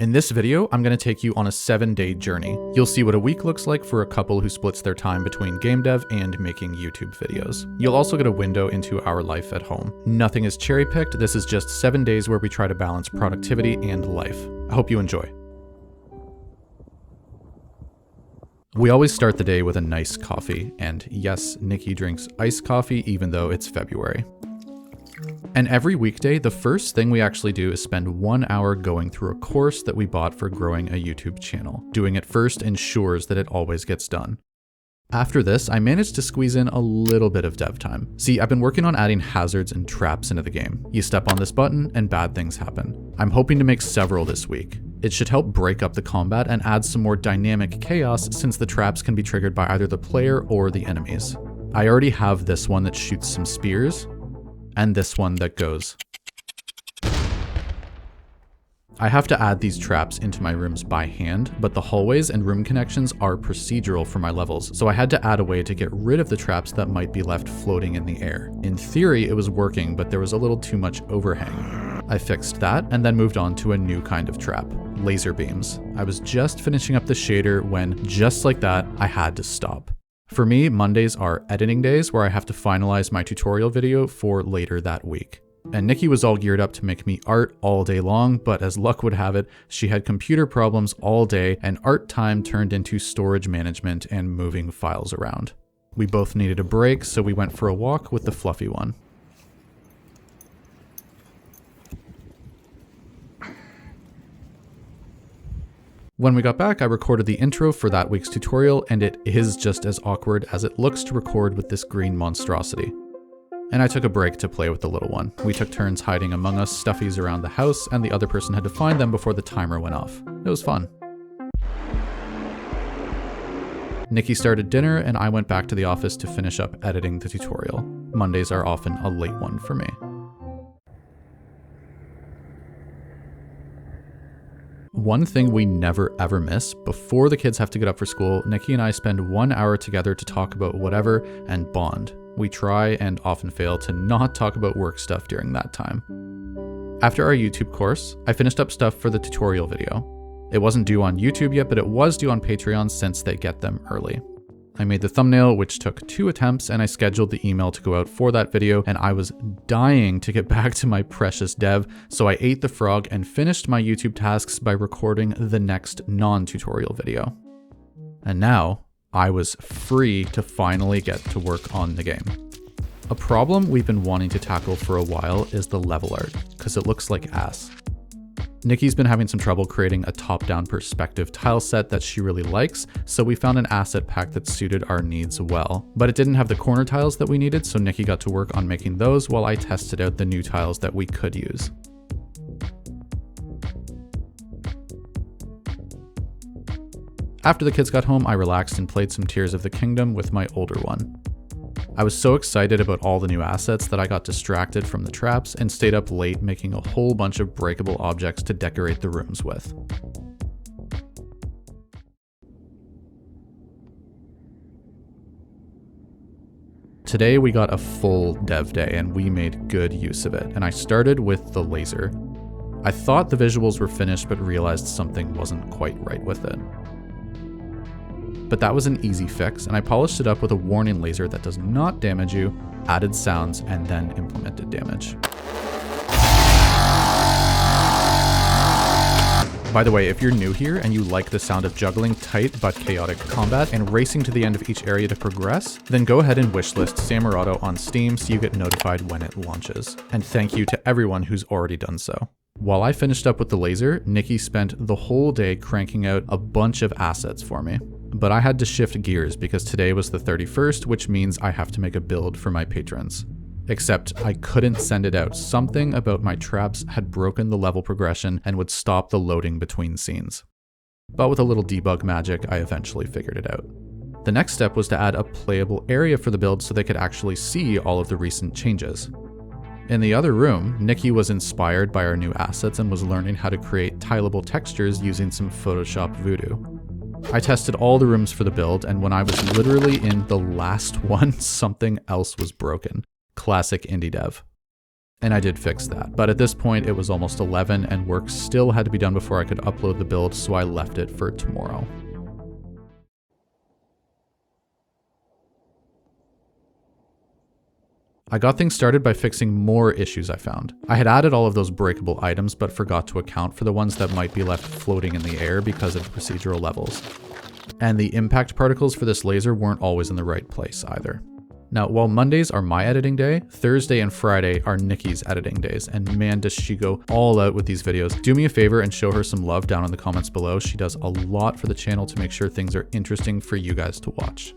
In this video, I'm going to take you on a 7-day journey. You'll see what a week looks like for a couple who splits their time between game dev and making YouTube videos. You'll also get a window into our life at home. Nothing is cherry-picked, this is just 7 days where we try to balance productivity and life. I hope you enjoy. We always start the day with a nice coffee, and yes, Nikki drinks iced coffee even though it's February. And every weekday, the first thing we actually do is spend 1 hour going through a course that we bought for growing a YouTube channel. Doing it first ensures that it always gets done. After this, I managed to squeeze in a little bit of dev time. See, I've been working on adding hazards and traps into the game. You step on this button and bad things happen. I'm hoping to make several this week. It should help break up the combat and add some more dynamic chaos since the traps can be triggered by either the player or the enemies. I already have this one that shoots some spears, and this one that goes. I have to add these traps into my rooms by hand, but the hallways and room connections are procedural for my levels, so I had to add a way to get rid of the traps that might be left floating in the air. In theory, it was working, but there was a little too much overhang. I fixed that and then moved on to a new kind of trap, laser beams. I was just finishing up the shader when, just like that, I had to stop. For me, Mondays are editing days where I have to finalize my tutorial video for later that week. And Nikki was all geared up to make me art all day long, but as luck would have it, she had computer problems all day and art time turned into storage management and moving files around. We both needed a break, so we went for a walk with the fluffy one. When we got back, I recorded the intro for that week's tutorial, and it is just as awkward as it looks to record with this green monstrosity. And I took a break to play with the little one. We took turns hiding Among Us stuffies around the house, and the other person had to find them before the timer went off. It was fun. Nikki started dinner, and I went back to the office to finish up editing the tutorial. Mondays are often a late one for me. One thing we never ever miss, before the kids have to get up for school, Nikki and I spend 1 hour together to talk about whatever and bond. We try and often fail to not talk about work stuff during that time. After our YouTube course, I finished up stuff for the tutorial video. It wasn't due on YouTube yet, but it was due on Patreon since they get them early. I made the thumbnail, which took 2 attempts, and I scheduled the email to go out for that video, and I was dying to get back to my precious dev, so I ate the frog and finished my YouTube tasks by recording the next non-tutorial video. And now, I was free to finally get to work on the game. A problem we've been wanting to tackle for a while is the level art, because it looks like ass. Nikki's been having some trouble creating a top-down perspective tile set that she really likes, so we found an asset pack that suited our needs well. But it didn't have the corner tiles that we needed, so Nikki got to work on making those while I tested out the new tiles that we could use. After the kids got home, I relaxed and played some Tears of the Kingdom with my older one. I was so excited about all the new assets that I got distracted from the traps and stayed up late making a whole bunch of breakable objects to decorate the rooms with. Today we got a full dev day and we made good use of it, and I started with the laser. I thought the visuals were finished but realized something wasn't quite right with it. But that was an easy fix, and I polished it up with a warning laser that does not damage you, added sounds, and then implemented damage. By the way, if you're new here and you like the sound of juggling tight but chaotic combat and racing to the end of each area to progress, then go ahead and wishlist Samurato on Steam so you get notified when it launches. And thank you to everyone who's already done so. While I finished up with the laser, Nikki spent the whole day cranking out a bunch of assets for me. But I had to shift gears because today was the 31st, which means I have to make a build for my patrons. Except I couldn't send it out. Something about my traps had broken the level progression and would stop the loading between scenes. But with a little debug magic, I eventually figured it out. The next step was to add a playable area for the build so they could actually see all of the recent changes. In the other room, Nikki was inspired by our new assets and was learning how to create tileable textures using some Photoshop voodoo. I tested all the rooms for the build, and when I was literally in the last one, something else was broken. Classic indie dev. And I did fix that. But at this point, it was almost 11 and work still had to be done before I could upload the build, so I left it for tomorrow. I got things started by fixing more issues I found. I had added all of those breakable items, but forgot to account for the ones that might be left floating in the air because of procedural levels. And the impact particles for this laser weren't always in the right place either. Now, while Mondays are my editing day, Thursday and Friday are Nikki's editing days, and man, does she go all out with these videos. Do me a favor and show her some love down in the comments below. She does a lot for the channel to make sure things are interesting for you guys to watch.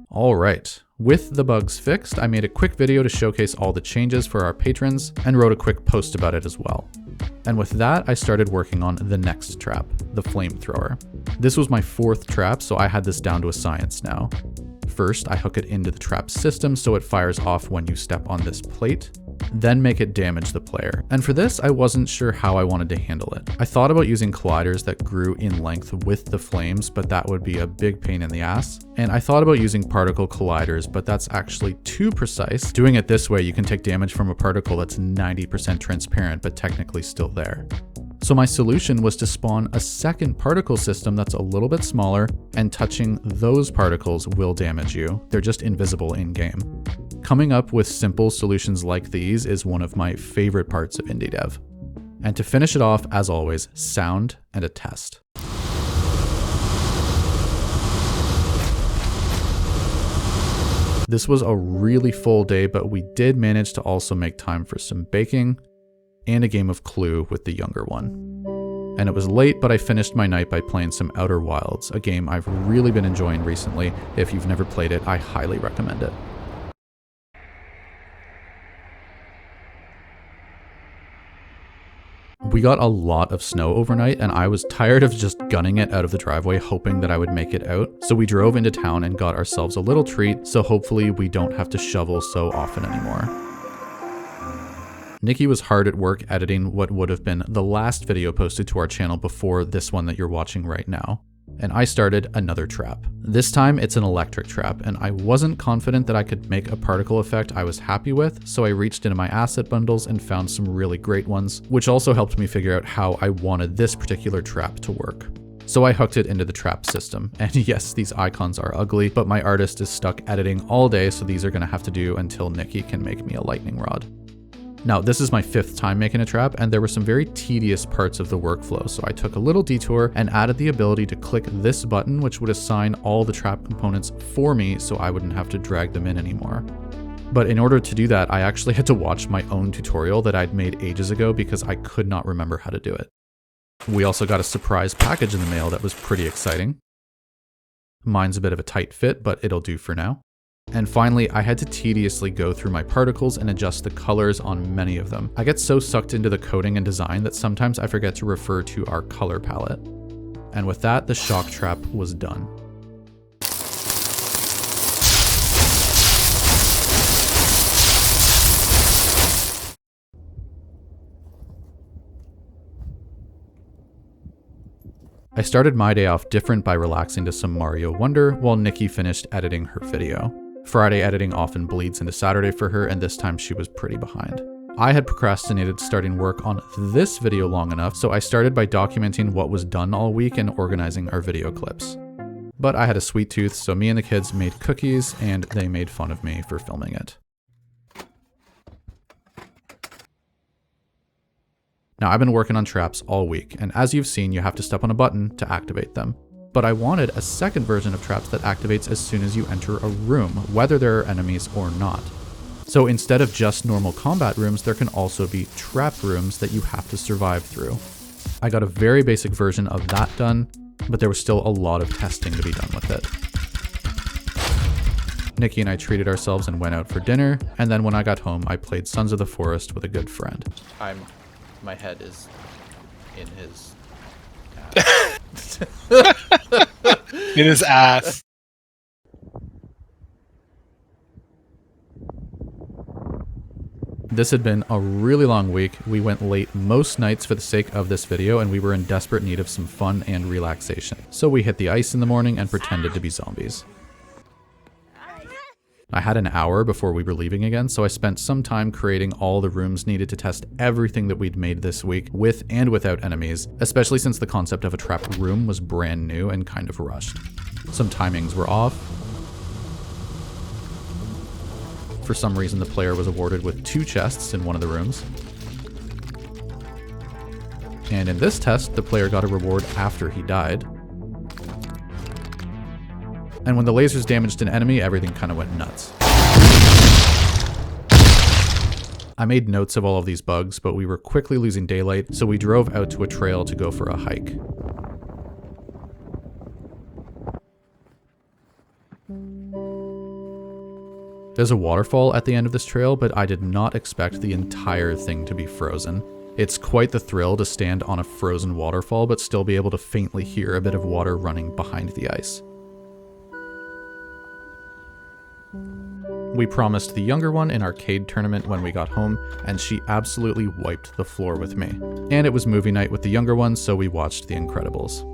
All right, with the bugs fixed, I made a quick video to showcase all the changes for our patrons and wrote a quick post about it as well. And with that, I started working on the next trap, the flamethrower. This was my 4th trap, so I had this down to a science now. First, I hook it into the trap system so it fires off when you step on this plate, then make it damage the player. And for this, I wasn't sure how I wanted to handle it. I thought about using colliders that grew in length with the flames, but that would be a big pain in the ass. And I thought about using particle colliders, but that's actually too precise. Doing it this way, you can take damage from a particle that's 90% transparent, but technically still there. So my solution was to spawn a second particle system that's a little bit smaller, and touching those particles will damage you. They're just invisible in game. Coming up with simple solutions like these is one of my favorite parts of indie dev. And to finish it off, as always, sound and a test. This was a really full day, but we did manage to also make time for some baking and a game of Clue with the younger one. And it was late, but I finished my night by playing some Outer Wilds, a game I've really been enjoying recently. If you've never played it, I highly recommend it. We got a lot of snow overnight, and I was tired of just gunning it out of the driveway, hoping that I would make it out. So we drove into town and got ourselves a little treat, so hopefully we don't have to shovel so often anymore. Nikki was hard at work editing what would have been the last video posted to our channel before this one that you're watching right now. And I started another trap. This time it's an electric trap, and I wasn't confident that I could make a particle effect I was happy with, so I reached into my asset bundles and found some really great ones, which also helped me figure out how I wanted this particular trap to work. So I hooked it into the trap system, and yes, these icons are ugly, but my artist is stuck editing all day, so these are gonna have to do until Nikki can make me a lightning rod. Now, this is my 5th time making a trap, and there were some very tedious parts of the workflow, so I took a little detour and added the ability to click this button, which would assign all the trap components for me so I wouldn't have to drag them in anymore. But in order to do that, I actually had to watch my own tutorial that I'd made ages ago because I could not remember how to do it. We also got a surprise package in the mail that was pretty exciting. Mine's a bit of a tight fit, but it'll do for now. And finally, I had to tediously go through my particles and adjust the colors on many of them. I get so sucked into the coding and design that sometimes I forget to refer to our color palette. And with that, the shock trap was done. I started my day off different by relaxing to some Mario Wonder while Nikki finished editing her video. Friday editing often bleeds into Saturday for her, and this time she was pretty behind. I had procrastinated starting work on this video long enough, so I started by documenting what was done all week and organizing our video clips. But I had a sweet tooth, so me and the kids made cookies, and they made fun of me for filming it. Now, I've been working on traps all week, and as you've seen, you have to step on a button to activate them. But I wanted a second version of traps that activates as soon as you enter a room, whether there are enemies or not. So instead of just normal combat rooms, there can also be trap rooms that you have to survive through. I got a very basic version of that done, but there was still a lot of testing to be done with it. Nikki and I treated ourselves and went out for dinner, and then when I got home, I played Sons of the Forest with a good friend. My head is in his ass. In his ass. This had been a really long week. We went late most nights for the sake of this video, and we were in desperate need of some fun and relaxation. So we hit the ice in the morning and pretended to be zombies. I had an hour before we were leaving again, so I spent some time creating all the rooms needed to test everything that we'd made this week with and without enemies, especially since the concept of a trap room was brand new and kind of rushed. Some timings were off. For some reason, the player was awarded with 2 chests in one of the rooms. And in this test, the player got a reward after he died. And when the lasers damaged an enemy, everything kind of went nuts. I made notes of all of these bugs, but we were quickly losing daylight, so we drove out to a trail to go for a hike. There's a waterfall at the end of this trail, but I did not expect the entire thing to be frozen. It's quite the thrill to stand on a frozen waterfall, but still be able to faintly hear a bit of water running behind the ice. We promised the younger one an arcade tournament when we got home, and she absolutely wiped the floor with me. And it was movie night with the younger one, so we watched The Incredibles.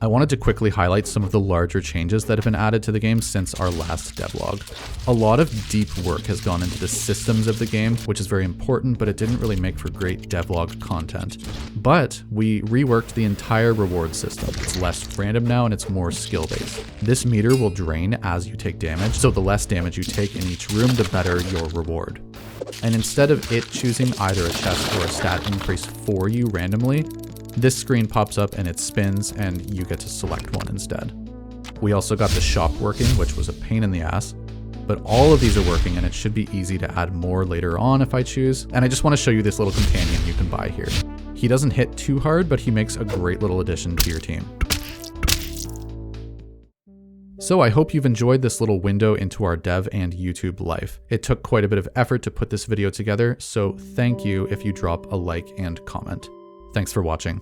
I wanted to quickly highlight some of the larger changes that have been added to the game since our last devlog. A lot of deep work has gone into the systems of the game, which is very important, but it didn't really make for great devlog content. But we reworked the entire reward system. It's less random now and it's more skill-based. This meter will drain as you take damage, so the less damage you take in each room, the better your reward. And instead of it choosing either a chest or a stat increase for you randomly, this screen pops up and it spins and you get to select one instead. We also got the shop working, which was a pain in the ass, but all of these are working and it should be easy to add more later on if I choose. And I just want to show you this little companion you can buy here. He doesn't hit too hard, but he makes a great little addition to your team. So I hope you've enjoyed this little window into our dev and YouTube life. It took quite a bit of effort to put this video together, so thank you if you drop a like and comment. Thanks for watching.